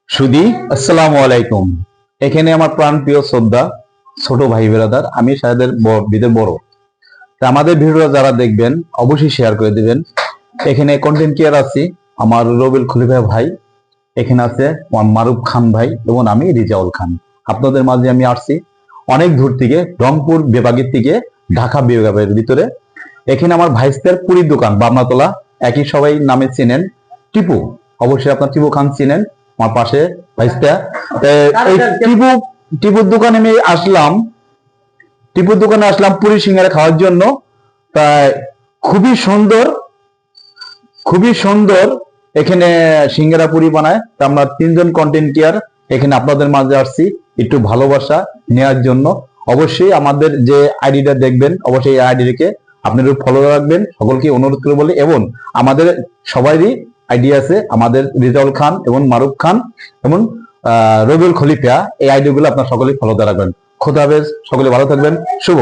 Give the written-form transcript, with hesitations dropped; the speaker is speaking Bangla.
সুধী আসসালামু আলাইকুম। এখানে আমার প্রাণ প্রিয় শ্রদ্ধা ছোট ভাই বেরাদার, আমি সাহেদের বিদের বড়। তা আমাদের ভিডিও যারা দেখবেন অবশ্যই শেয়ার করে দিবেন। এখানে কন্টেন্ট ক্রিয়েটর আছি আমার রবিল খলিফা ভাই, এখানে আছে আমার মারুফ খান ভাই এবং আমি রিজাউল খান। আপনাদের মাঝে আমি আসছি অনেক দূর থেকে, রংপুর বিভাগের থেকে ঢাকা বিভাগের ভিতরে। এখানে আমার ভাইস্তের পুরীর দোকান বাবনাতলা, একই সবাই নামে চিনেন, টিপু। অবশ্যই আপনার টিপু খান চিনেন, আমার পাশে ভাইস্তা। এই টিপুর দোকানে আমি আসলাম, টিপুর দোকানে আসলাম পুরি সিঙ্গারা খাওয়ার জন্য। তাই খুবই সুন্দর, খুবই সুন্দর এখানে সিঙ্গারা পুরি বানায়। তা আমরা তিনজন কন্টেন্ট ক্রিয়েটর এখানে আপনাদের মাঝে আসছি একটু ভালোবাসা নেওয়ার জন্য। অবশ্যই আমাদের যে আইডিটা দেখবেন, অবশ্যই এই আইডিকে আপনারা ফলো রাখবেন, সকলকে অনুরোধ করে বলি। এবং আমাদের সবারই আইডি আছে, আমাদের রিজাউল খান এবং মারুফ খান এবং রবিউল খলিফা, এই আইডি গুলো আপনার সকলেই ফলো রাখবেন। খোদা হাফেজ, সকলে ভালো থাকবেন। শুভ